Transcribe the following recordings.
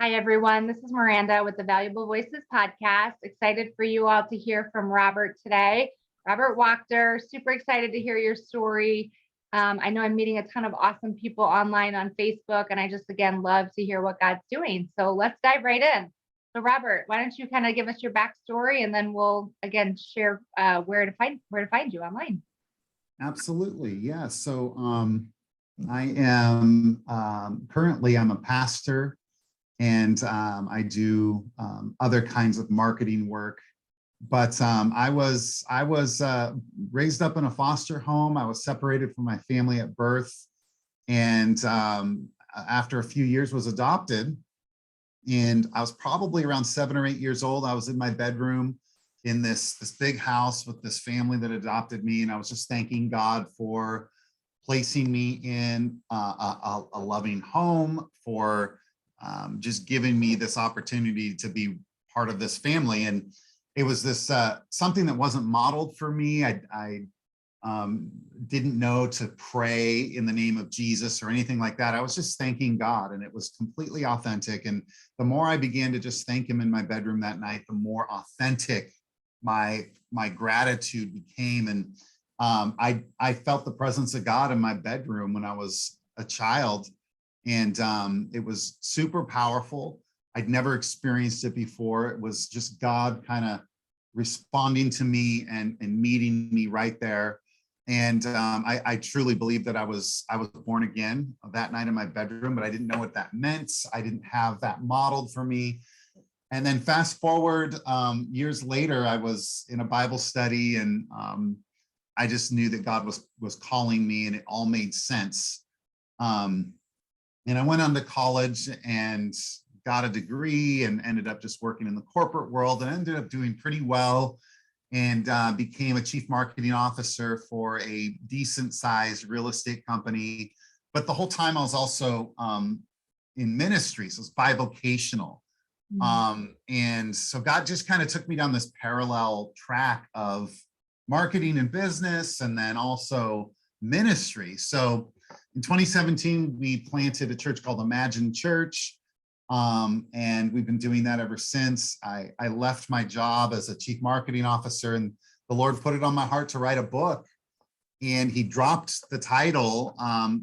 Hi, everyone. This is Miranda with the Valuable Voices podcast. Excited for you all to hear from Robert today. Robert Wachter, super excited to hear your story. I know I'm meeting a ton of awesome people online on Facebook, and I just, again, love to hear what God's doing. So let's dive right in. So, Robert, why don't you kind of give us your backstory, and then we'll, again, share where to find you online. Absolutely. Yeah. I am currently I'm a pastor, and I do other kinds of marketing work. But I was raised up in a foster home. I was separated from my family at birth, and after a few years was adopted. And I was probably around 7 or 8 years old. I was in my bedroom in this big house with this family that adopted me, and I was just thanking God for placing me in a loving home, for just giving me this opportunity to be part of this family. And it was this something that wasn't modeled for me. I didn't know to pray in the name of Jesus or anything like that. I was just thanking God, and it was completely authentic. And the more I began to just thank him in my bedroom that night, the more authentic my gratitude became. And I felt the presence of God in my bedroom when I was a child, and it was super powerful. I'd never experienced it before. It was just God kind of responding to me and meeting me right there. And I truly believe that I was born again that night in my bedroom, but I didn't know what that meant. I didn't have that modeled for me. And then fast forward years later, I was in a Bible study, and I just knew that God was calling me, and it all made sense. And I went on to college and got a degree, and ended up just working in the corporate world, and ended up doing pretty well, and became a chief marketing officer for a decent sized real estate company. But the whole time I was also in ministry, so it's bivocational. And so God just kind of took me down this parallel track of marketing and business, and then also ministry. So in 2017, we planted a church called Imagine Church. And we've been doing that ever since. I left my job as a chief marketing officer, and the Lord put it on my heart to write a book. And he dropped the title,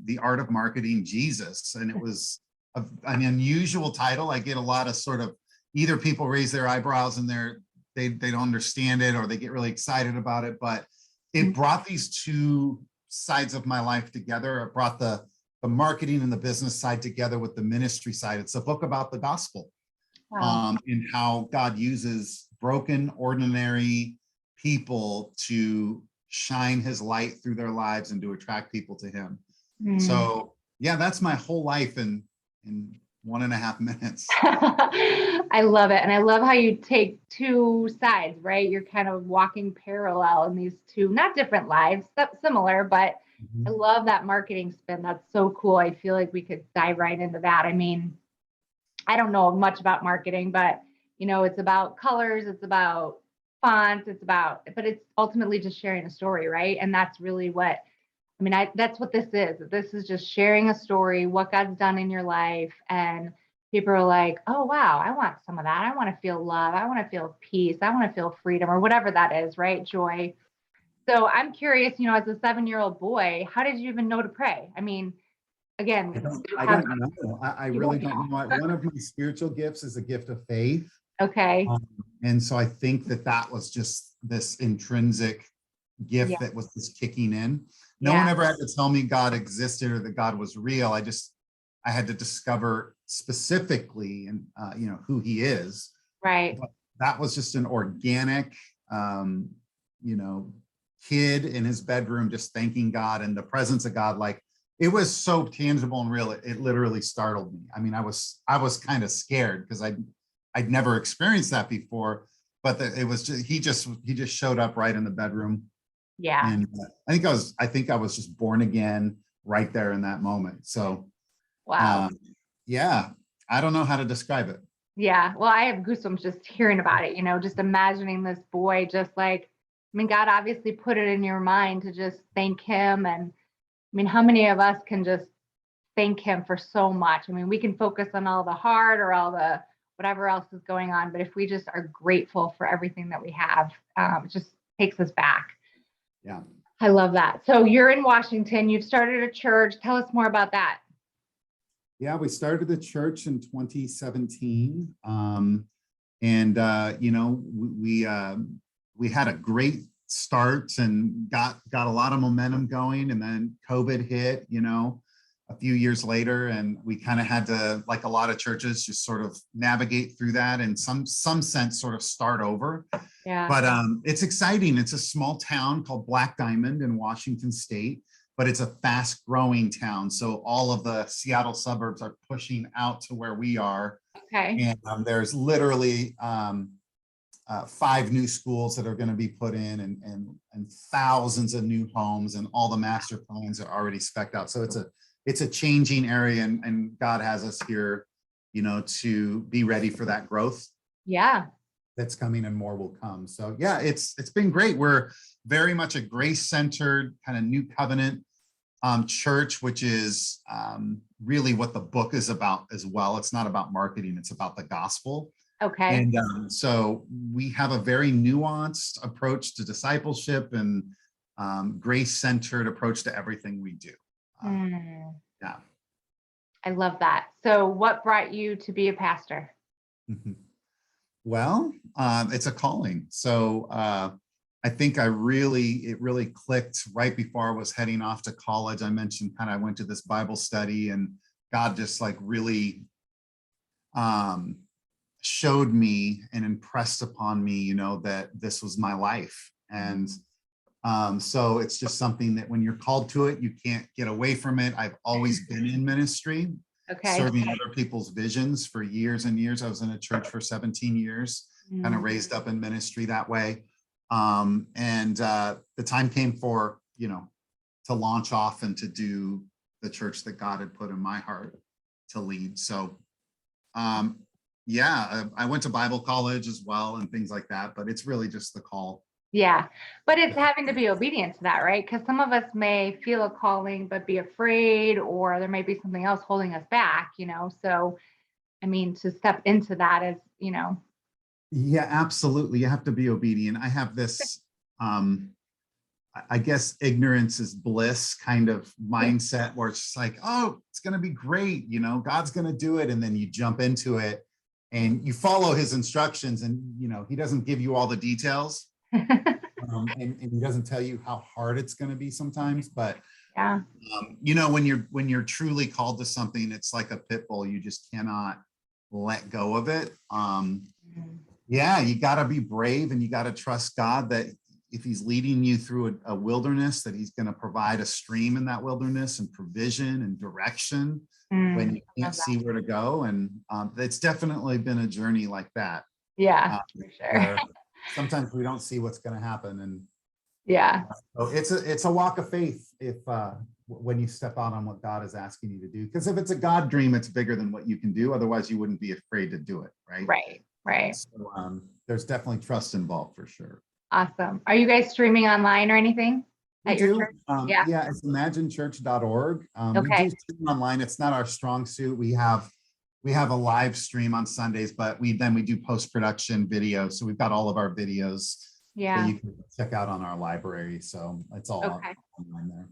The Art of Marketing Jesus. And it was an unusual title. I get a lot of sort of, either people raise their eyebrows and they don't understand it, or they get really excited about it. But it brought these two sides of my life together. It brought the marketing and the business side together with the ministry side. It's a book about the gospel. Wow. And how God uses broken, ordinary people to shine his light through their lives and to attract people to him. So yeah, that's my whole life in 1.5 minutes. I love it. And I love how you take two sides, right? You're kind of walking parallel in these two, not different lives, similar, but I love that marketing spin. That's so cool. I feel like we could dive right into that. I mean, I don't know much about marketing, but it's about colors, it's about fonts, but it's ultimately just sharing a story, right? And that's really that's what this is. This is just sharing a story, what God's done in your life. And people are like, oh, wow, I want some of that. I want to feel love. I want to feel peace. I want to feel freedom, or whatever that is, right? Joy. So I'm curious, as a 7-year-old boy, how did you even know to pray? I mean, again, I don't know. I really don't know. One of my spiritual gifts is a gift of faith. Okay. And so I think that was just this intrinsic gift that was just kicking in. No one ever had to tell me God existed or that God was real. I had to discover specifically and who he is. Right. But that was just an organic, kid in his bedroom just thanking God, and the presence of God. Like, it was so tangible and real. It literally startled me. I mean, I was kind of scared because I'd never experienced that before. But it was just he just showed up right in the bedroom. Yeah. And I think I was just born again right there in that moment. So wow. Yeah, I don't know how to describe it. Yeah. Well, I have goosebumps just hearing about it, just imagining this boy, just like, God obviously put it in your mind to just thank him. And how many of us can just thank him for so much. I mean, we can focus on all the hard or all the whatever else is going on, but if we just are grateful for everything that we have, it just takes us back. Yeah. I love that. So you're in Washington, you've started a church. Tell us more about that. Yeah, we started the church in 2017. You know, we had a great start and got a lot of momentum going, and then COVID hit, you know, a few years later, and we kind of had to, like a lot of churches, just sort of navigate through that and some sense sort of start over. Yeah. But it's exciting. It's a small town called Black Diamond in Washington State, but it's a fast growing town. So all of the Seattle suburbs are pushing out to where we are. Okay. And there's literally 5 new schools that are going to be put in, and thousands of new homes, and all the master plans are already spec'd out. So it's a changing area, and God has us here, you know, to be ready for that growth. Yeah. That's coming, and more will come. So yeah, it's been great. We're very much a grace-centered kind of new covenant church, which is really what the book is about as well. It's not about marketing, it's about the gospel. Okay. And so we have a very nuanced approach to discipleship and grace-centered approach to everything we do. Yeah. I love that. So what brought you to be a pastor? Well, it's a calling. So I think it really clicked right before I was heading off to college. I mentioned kind of I went to this Bible study, and God just like really showed me and impressed upon me, you know, that this was my life. And so it's just something that when you're called to it, you can't get away from it. I've always been in ministry. Okay. Serving other people's visions for years and years. I was in a church for 17 years, kind of raised up in ministry that way. The time came for, you know, to launch off and to do the church that God had put in my heart to lead. So, yeah, I went to Bible college as well and things like that, but it's really just the call. Yeah, but it's having to be obedient to that, right? Because some of us may feel a calling, but be afraid, or there may be something else holding us back, you know? So, I mean, to step into that is, you know. Yeah, absolutely. You have to be obedient. I have this, I guess, ignorance is bliss kind of mindset where it's like, oh, it's going to be great. You know, God's going to do it. And then you jump into it and you follow his instructions, and, you know, he doesn't give you all the details. And he doesn't tell you how hard it's going to be sometimes, but yeah, you know, when you're truly called to something, it's like a pit bull. You just cannot let go of it. Yeah, you got to be brave, and you got to trust God that if he's leading you through a wilderness, that he's going to provide a stream in that wilderness and provision and direction when you can't see where to go. And it's definitely been a journey like that. Yeah, for sure. Sometimes we don't see what's going to happen, and yeah, so it's a walk of faith if when you step out on what God is asking you to do. Because if it's a God dream, it's bigger than what you can do. Otherwise, you wouldn't be afraid to do it, right? Right. So there's definitely trust involved for sure. Awesome. Are you guys streaming online or anything We at your do. church? Yeah, it's imaginechurch.org. We do stream online. It's not our strong suit. We have a live stream on Sundays, but we do post-production video. So we've got all of our videos that you can check out on our library. So it's all online there.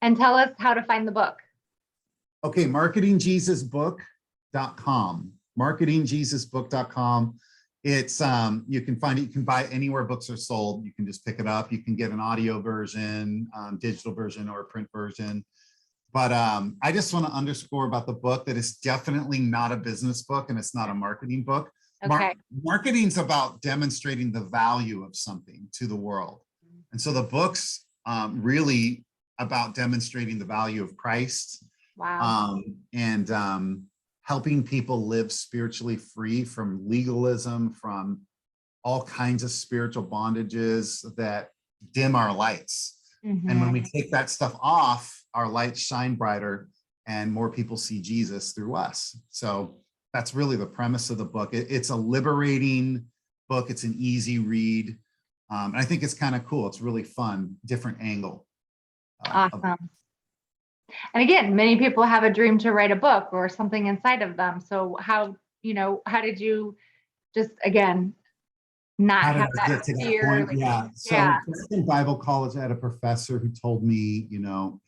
And tell us how to find the book. Okay, marketingjesusbook.com. Marketingjesusbook.com. It's you can find it, you can buy it anywhere books are sold. You can just pick it up. You can get an audio version, digital version, or a print version. But I just want to underscore about the book that it's definitely not a business book, and it's not a marketing book. Marketing's about demonstrating the value of something to the world. And so the book's really about demonstrating the value of Christ. Wow. And helping people live spiritually free from legalism, from all kinds of spiritual bondages that dim our lights. And when we take that stuff off, our lights shine brighter and more people see Jesus through us. So that's really the premise of the book. It's a liberating book. It's an easy read. And I think it's kind of cool. It's really fun, different angle. Awesome. And again, many people have a dream to write a book or something inside of them. So how did you just, again, not How did have I that get to that fear? point? Like, Yeah. yeah. So just in Bible college, I had a professor who told me,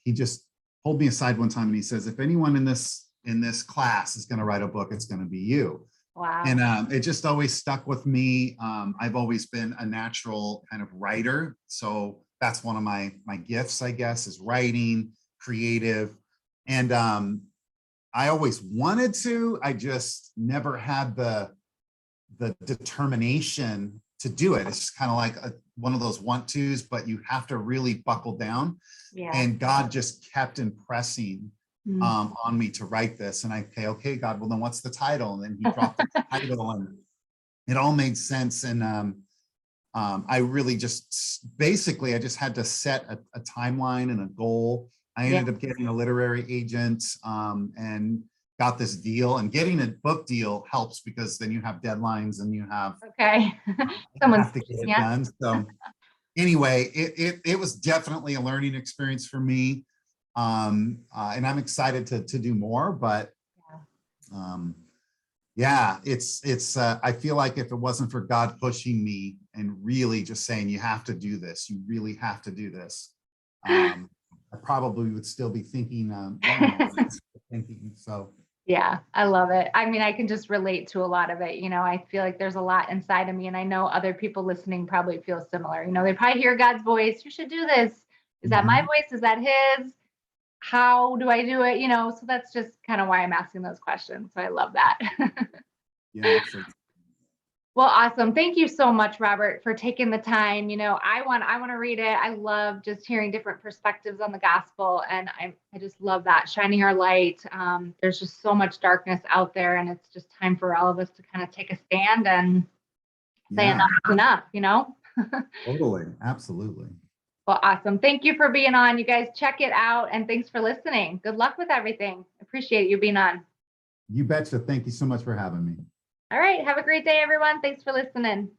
he just pulled me aside one time and he says, if anyone in this class is going to write a book, it's going to be you. Wow. And it just always stuck with me. I've always been a natural kind of writer. So that's one of my gifts, I guess, is writing, creative. And I always wanted to, I just never had the determination to do it. It's just kind of like one of those want tos, but you have to really buckle down. Yeah. And God just kept impressing on me to write this. And I say, okay, God, well, then what's the title? And then he dropped the title and it all made sense. And I really just, basically, I just had to set a timeline and a goal. I ended up getting a literary agent and got this deal, and getting a book deal helps because then you have deadlines and you have Okay. you have to get it done. So anyway, it was definitely a learning experience for me. And I'm excited to do more, but I feel like if it wasn't for God pushing me and really just saying, you have to do this, you really have to do this, I probably would still be thinking, so. Yeah, I love it. I mean, I can just relate to a lot of it. I feel like there's a lot inside of me, and I know other people listening probably feel similar. They probably hear God's voice. You should do this. Is that my voice? Is that his? How do I do it? So that's just kind of why I'm asking those questions. So I love that. Yeah. Well, awesome. Thank you so much, Robert, for taking the time. I want to read it. I love just hearing different perspectives on the gospel, and I just love that, shining our light. There's just so much darkness out there, and it's just time for all of us to kind of take a stand and say enough is enough. Totally. Absolutely. Well, awesome. Thank you for being on. You guys check it out, and thanks for listening. Good luck with everything. Appreciate you being on. You betcha. Thank you so much for having me. All right. Have a great day, everyone. Thanks for listening.